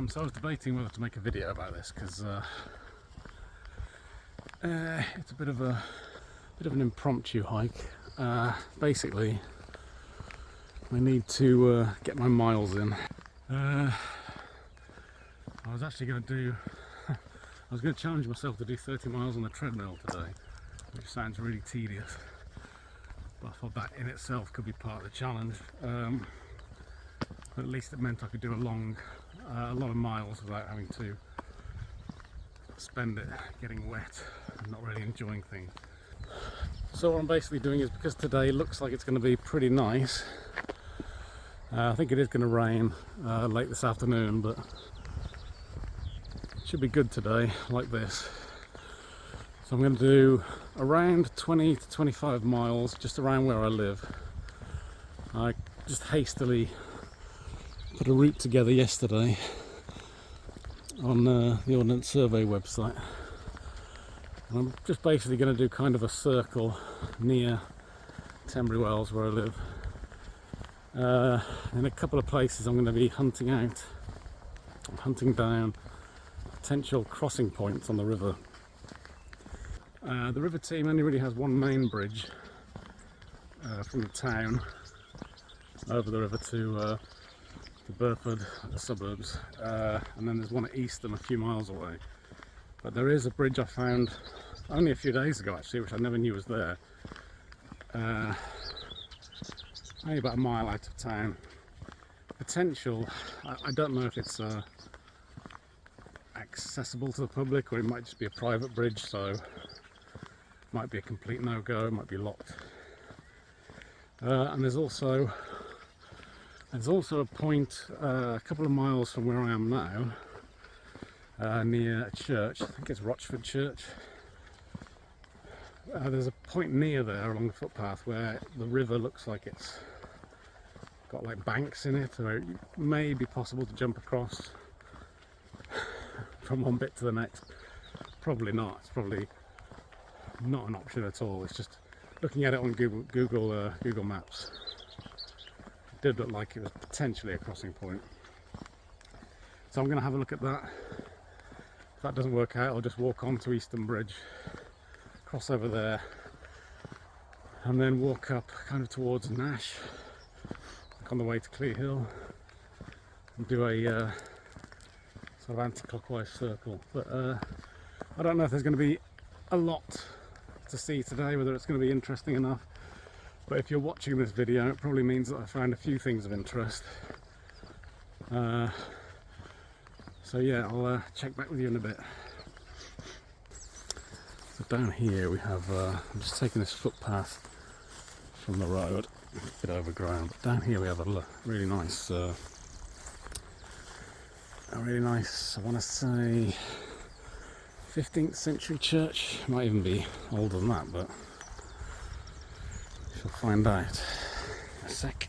So I was debating whether to make a video about this because it's a bit of an impromptu hike. Basically, I need to get my miles in. I was actually going to do. I was going to challenge myself to do 30 miles on the treadmill today, which sounds really tedious. But I thought that in itself could be part of the challenge. At least it meant I could do a lot of miles without having to spend it getting wet and not really enjoying things. So what I'm basically doing is, because today looks like it's going to be pretty nice, I think it is going to rain late this afternoon, but it should be good today like this. So I'm going to do around 20 to 25 miles just around where I live. I just hastily put a route together yesterday on the Ordnance Survey website. And I'm just basically going to do kind of a circle near Tenbury Wells where I live. In a couple of places I'm going to be hunting down potential crossing points on the river. The river team only really has one main bridge from the town over the river to Burford, the suburbs, and then there's one at Eastham a few miles away. But there is a bridge I found only a few days ago actually, which I never knew was there. Only about a mile out of town. Potential, I don't know if it's accessible to the public, or it might just be a private bridge, so it might be a complete no-go, it might be locked. And there's also a point a couple of miles from where I am now, near a church. I think it's Rochford Church. There's a point near there along the footpath where the river looks like it's got like banks in it, where it may be possible to jump across from one bit to the next. Probably not. It's probably not an option at all. It's just looking at it on Google Maps. It did look like it was potentially a crossing point. So I'm going to have a look at that. If that doesn't work out, I'll just walk on to Eastham Bridge, cross over there, and then walk up kind of towards Nash, like on the way to Clear Hill, and do a sort of anti-clockwise circle. But I don't know if there's going to be a lot to see today, whether it's going to be interesting enough. But if you're watching this video, it probably means that I found a few things of interest. So yeah, I'll check back with you in a bit. So down here we have, I'm just taking this footpath from the road, a bit overgrown, but down here we have a really nice, I want to say 15th century church. Might even be older than that, but we'll find out in a sec.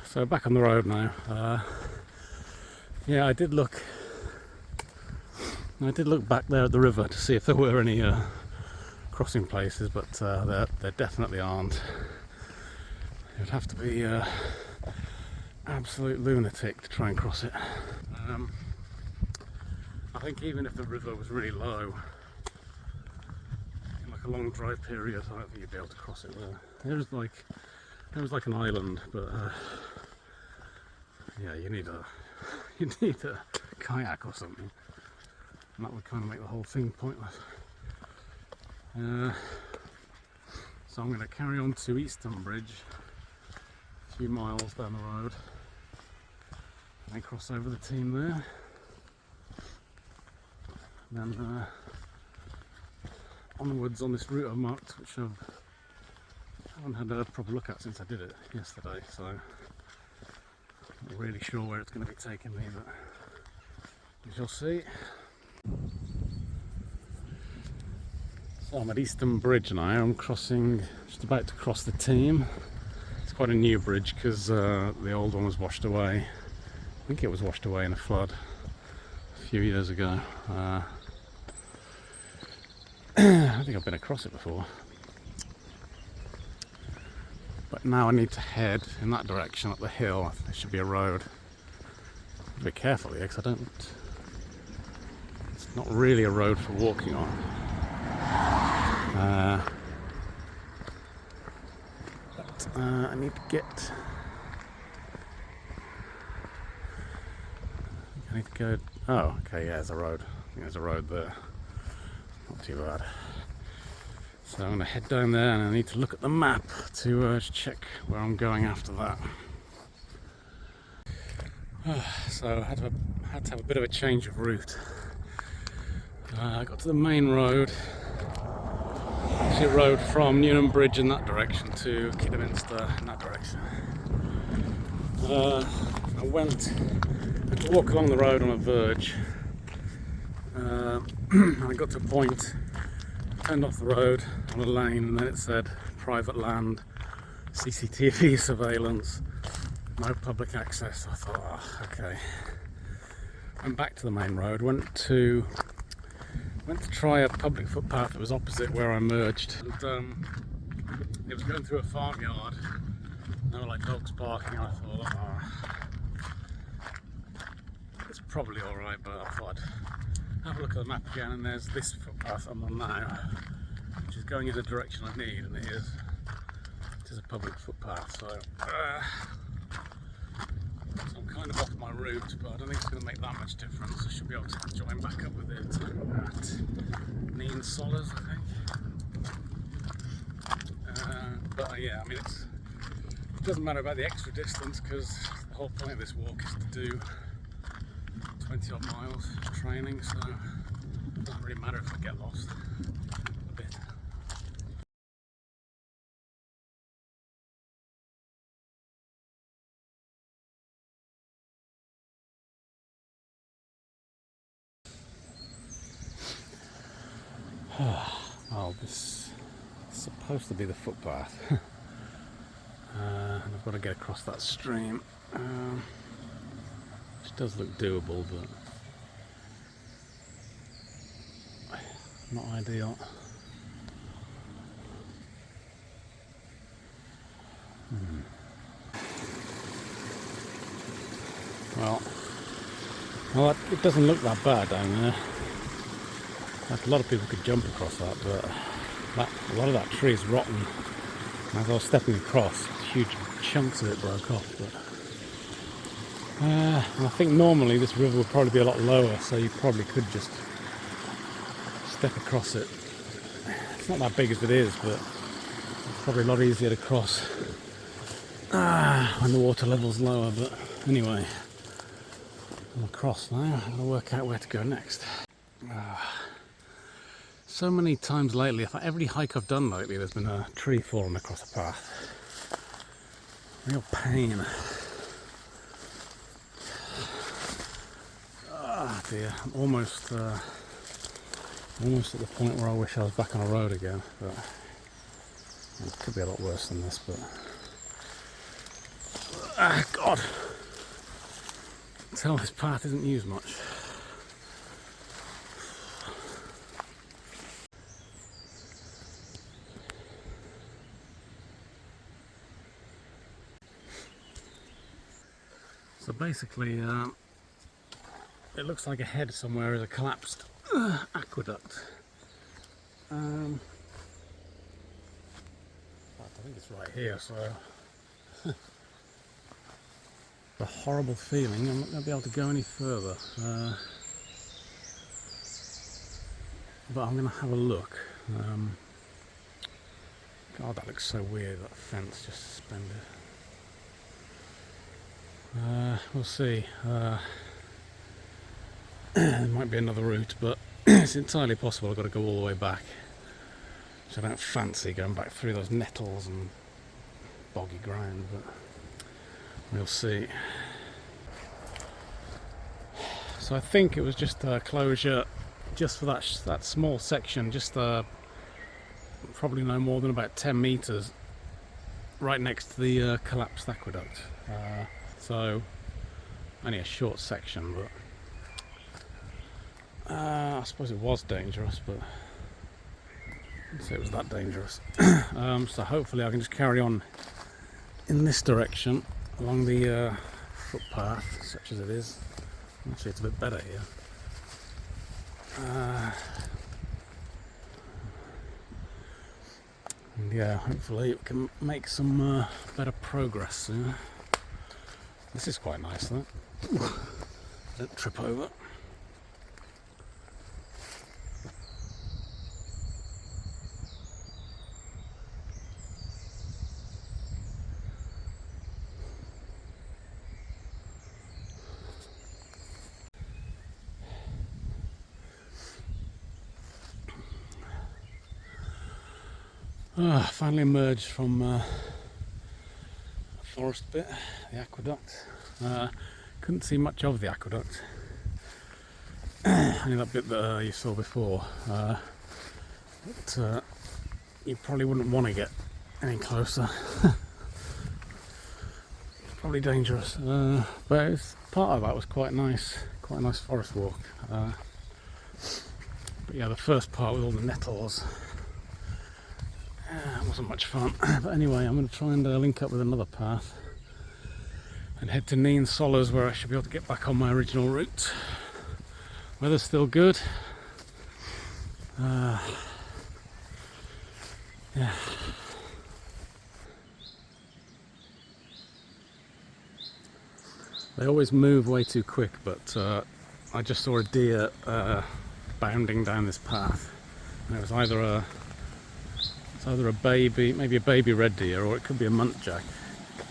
So back on the road now. Yeah, I did look back there at the river to see if there were any crossing places, but there definitely aren't. You'd have to be absolute lunatic to try and cross it. I think even if the river was really low, in like a long dry period, I don't think you'd be able to cross it there. There was like an island, but yeah, you need a kayak or something, and that would kind of make the whole thing pointless. So I'm going to carry on to Easton Bridge, a few miles down the road, and then cross over the team there. And then onwards on this route I've marked, which I haven't had a proper look at since I did it yesterday, so I'm not really sure where it's going to be taking me, but we shall see. So I'm at Easton Bridge now. I'm just about to cross the Team. It's quite a new bridge because the old one was washed away. I think it was washed away in a flood a few years ago. I don't think I've been across it before. But now I need to head in that direction up the hill. There should be a road. Be careful here because it's not really a road for walking on. But I need to get. I need to go. Oh, okay, yeah, there's a road. I think there's a road there. Not too bad. So I'm going to head down there, and I need to look at the map to check where I'm going after that. So I had to have a bit of a change of route. I got to the main road. Actually, a road from Newham Bridge in that direction to Kidderminster in that direction. I had to walk along the road on a verge. And I got to a point, turned off the road on a lane, and then it said private land, CCTV surveillance, no public access. I thought, oh, okay. Went back to the main road, went to try a public footpath that was opposite where I merged, and it was going through a farmyard. There were like dogs barking, and I thought, oh, it's probably alright, but I thought I'd have a look at the map again, and there's this footpath I'm on now, which is going in the direction I need, and it is a public footpath, so I'm kind of off my route, but I don't think it's going to make that much difference. I should be able to join back up with it at Neen Sollers, I think. But yeah, I mean, it doesn't matter about the extra distance because the whole point of this walk is to do 20 odd miles of training, so it doesn't really matter if I get lost a bit. Well, this is supposed to be the footpath. And I've got to get across that stream, which does look doable, but not ideal. Well, it doesn't look that bad down there. Like, a lot of people could jump across that, but a lot of that tree is rotten. And as I was stepping across, huge chunks of it broke off. But I think normally this river would probably be a lot lower, so you probably could just step across it. It's not that big as it is, but it's probably a lot easier to cross when the water level's lower. But anyway, I'm across now. I'm going to work out where to go next. So many times lately, every hike I've done lately, there's been a tree falling across a path. Real pain. Ah dear, I'm almost at the point where I wish I was back on a road again, but it could be a lot worse than this, but God, I can tell this path isn't used much. So basically, it looks like ahead somewhere is a collapsed aqueduct. In fact, I think it's right here, so a horrible feeling. I'm not going to be able to go any further, but I'm going to have a look. God, that looks so weird, that fence just suspended. We'll see. There might be another route, but it's entirely possible I've got to go all the way back. So I don't fancy going back through those nettles and boggy ground, but we'll see. So I think it was just a closure just for that small section, just probably no more than about 10 metres right next to the collapsed aqueduct. So only a short section, but I suppose it was dangerous, but I wouldn't say it was that dangerous. So hopefully I can just carry on in this direction along the footpath, such as it is. Actually, it's a bit better here. And yeah, hopefully we can make some better progress soon. This is quite nice though. Don't trip over. Finally emerged from the forest bit, the aqueduct. Couldn't see much of the aqueduct. Only that bit that you saw before. But you probably wouldn't want to get any closer. Probably dangerous. But part of that was quite a nice forest walk. But yeah, the first part with all the nettles wasn't much fun. But anyway, I'm going to try and link up with another path and head to Neen Sollers, where I should be able to get back on my original route. Weather's still good. Yeah. They always move way too quick, but I just saw a deer bounding down this path, and it was either a baby, maybe a baby red deer, or it could be a muntjac,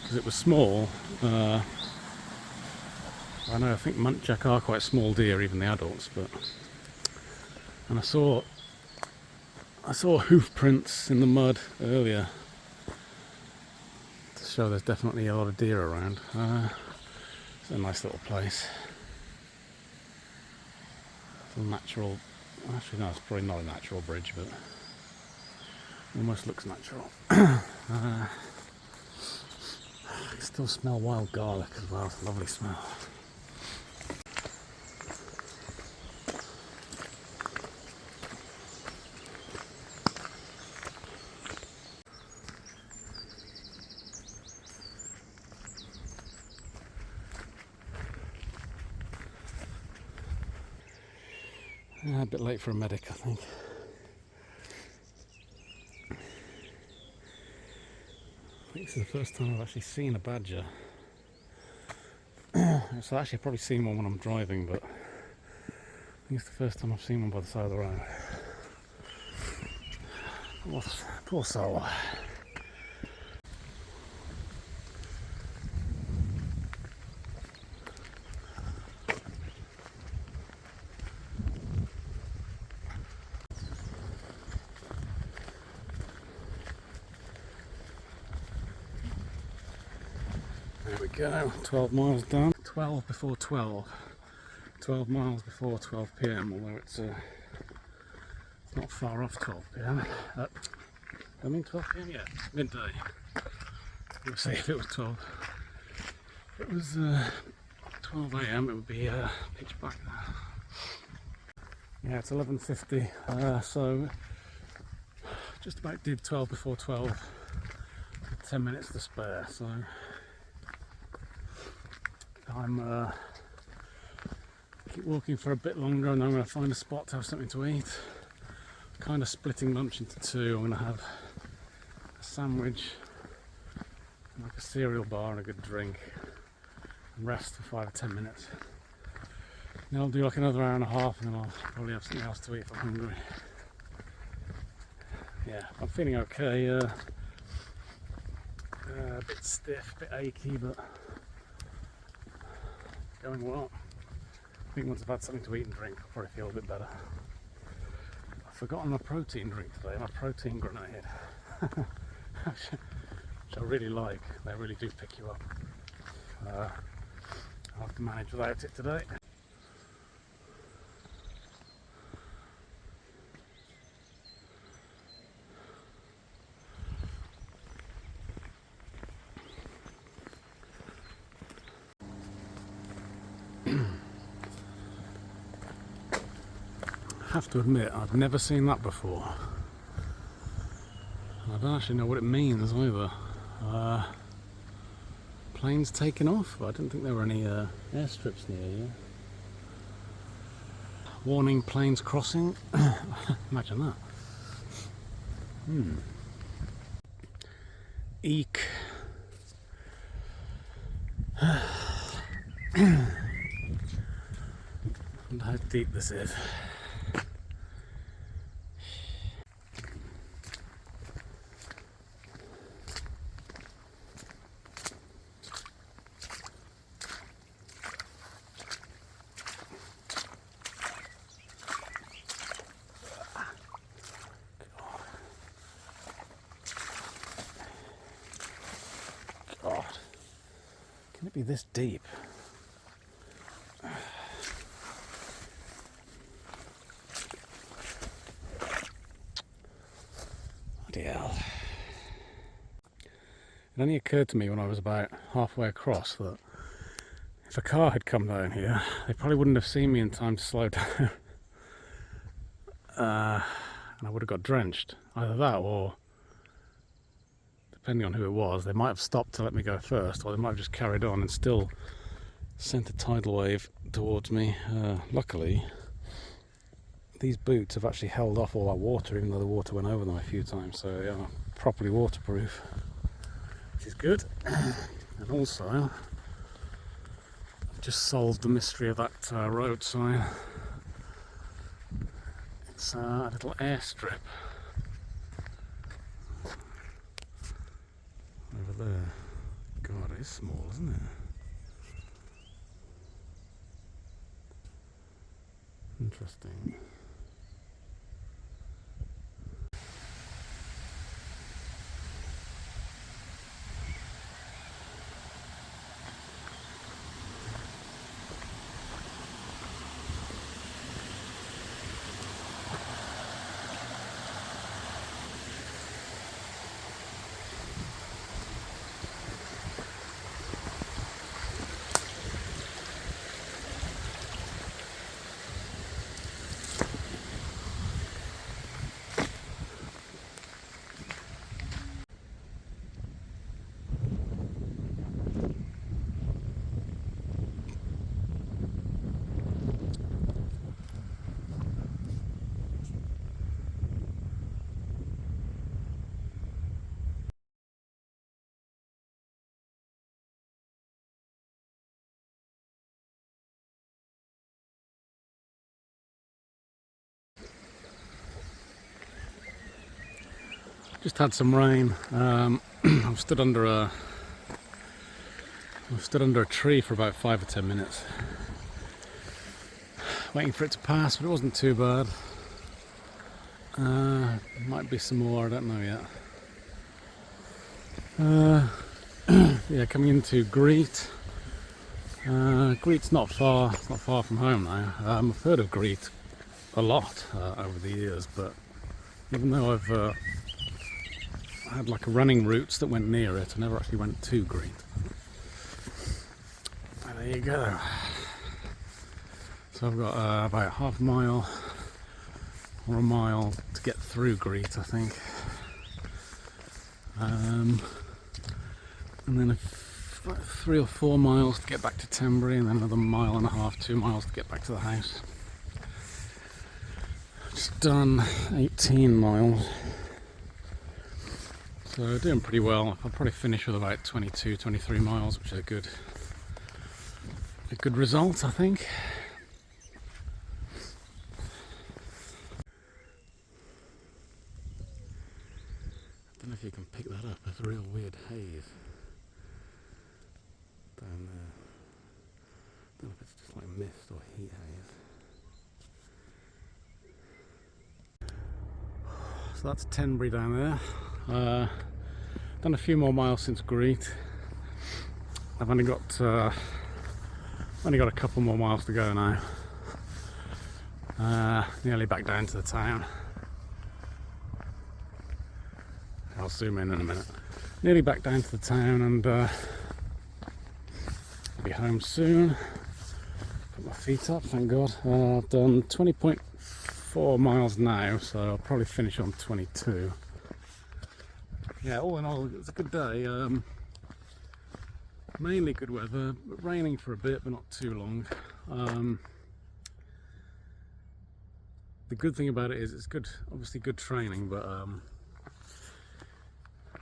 because it was small. I think muntjac are quite small deer, even the adults, and I saw hoof prints in the mud earlier to show there's definitely a lot of deer around. It's a nice little place. It's a natural, actually no, it's probably not a natural bridge, but almost looks natural. I can still smell wild garlic as well. It's a lovely smell. A bit late for a medic, I think. I think this is the first time I've actually seen a badger. So actually I've probably seen one when I'm driving, but I think it's the first time I've seen one by the side of the road. Poor soul. There we go, 12 miles done. 12 before 12. 12 miles before 12 PM, although it's not far off 12 PM. I mean 12 PM, yeah, midday. We'll see if it was 12. If it was 12 AM, it would be pitch black there. Yeah, it's 11:50, so just about did 12 before 12. 10 minutes to spare, so I'm keep walking for a bit longer, and I'm going to find a spot to have something to eat. Kind of splitting lunch into two. I'm going to have a sandwich, like a cereal bar, and a good drink, and rest for 5 or 10 minutes. Then I'll do like another hour and a half, and then I'll probably have something else to eat if I'm hungry. Yeah, I'm feeling okay. A bit stiff, a bit achy, but going well. I think once I've had something to eat and drink, I'll probably feel a bit better. I've forgotten my protein drink today, my protein grenade, which I really like. They really do pick you up. I'll have to manage without it today. I have to admit, I've never seen that before. I don't actually know what it means either. Planes taking off? I didn't think there were any airstrips near here. Warning, planes crossing. Imagine that. Eek. And how deep this is. God, can it be this deep? Bloody hell. It only occurred to me when I was about halfway across that if a car had come down here, they probably wouldn't have seen me in time to slow down. And I would have got drenched. Either that, or depending on who it was, they might have stopped to let me go first, or they might have just carried on and still sent a tidal wave towards me. Luckily, these boots have actually held off all that water, even though the water went over them a few times, so yeah, properly waterproof, which is good. And also, I've just solved the mystery of that road sign. It's a little airstrip over there. God, it is small, isn't it? Interesting. Just had some rain. I've stood under a tree for about 5 or 10 minutes, waiting for it to pass, but it wasn't too bad. Might be some more, I don't know yet. Yeah, coming into Greet. Greet's not far from home now. I've heard of Greet a lot over the years, but even though I've had like running routes that went near it, I never actually went to Greet. And there you go. So I've got about half a mile or a mile to get through Greet, I think. And then about 3 or 4 miles to get back to Tenbury, and then another 1.5 2 miles to get back to the house. Just done 18 miles, so doing pretty well. I'll probably finish with about 22, 23 miles, which is a good result, I think. I don't know if you can pick that up. There's a real weird haze down there. I don't know if it's just like mist or heat haze. So that's Tenbury down there. Done a few more miles since Greet. I've only got a couple more miles to go now. Nearly back down to the town. I'll zoom in a minute. Nearly back down to the town, and I'll be home soon. Put my feet up, thank God. I've done 20.4 miles now, so I'll probably finish on 22. Yeah, all in all, it's a good day. Mainly good weather, but raining for a bit, but not too long. The good thing about it is it's good, obviously good training, but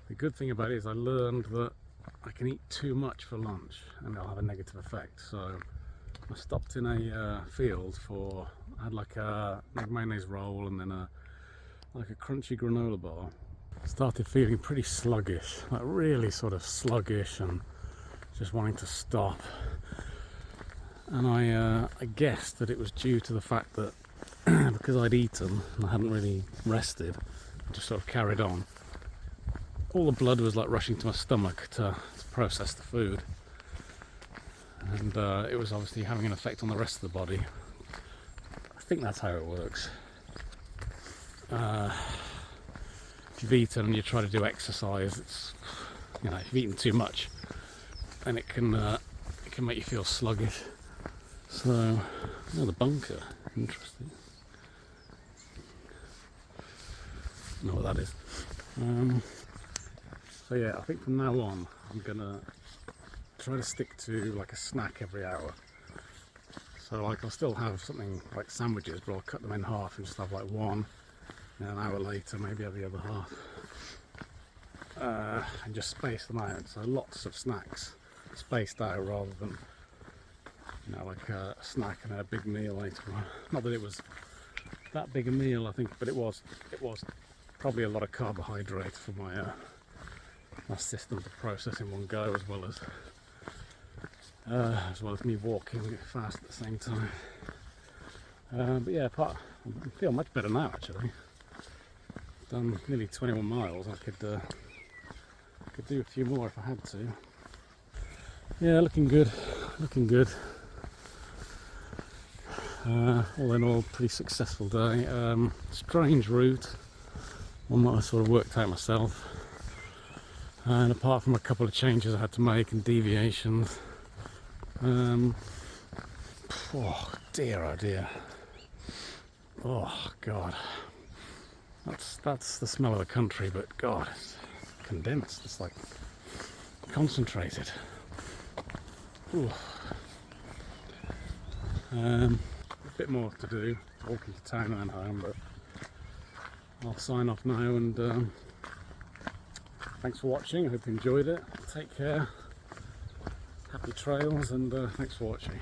the good thing about it is I learned that I can eat too much for lunch and it'll have a negative effect. So I stopped in a field I had like a mayonnaise roll and then like a crunchy granola bar. Started feeling pretty sluggish, like really sort of sluggish and just wanting to stop. And I guessed that it was due to the fact that because I'd eaten and I hadn't really rested, I just sort of carried on. All the blood was like rushing to my stomach to process the food, and it was obviously having an effect on the rest of the body. I think that's how it works. If you've eaten and you try to do exercise, it's, you know, if you've eaten too much, then it can make you feel sluggish. So, the bunker, interesting. I know what that is. So yeah, I think from now on I'm gonna try to stick to like a snack every hour. So like I'll still have something like sandwiches, but I'll cut them in half and just have like one, and an hour later maybe have the other half, and just space them out. So lots of snacks spaced out rather than, you know, like a snack and a big meal later on. Not that it was that big a meal, I think, but it was probably a lot of carbohydrate for my system to process in one go, as well as me walking fast at the same time. But yeah, I feel much better now actually. Done nearly 21 miles. I could do a few more if I had to. Yeah, looking good. All in all, pretty successful day. Strange route, one that I sort of worked out myself. And apart from a couple of changes I had to make and deviations, oh dear, oh God, that's the smell of the country, but God, it's condensed, it's like concentrated. Ooh. A bit more to do, walking to town and home, but I'll sign off now, and thanks for watching. I hope you enjoyed it. Take care, happy trails, and thanks for watching.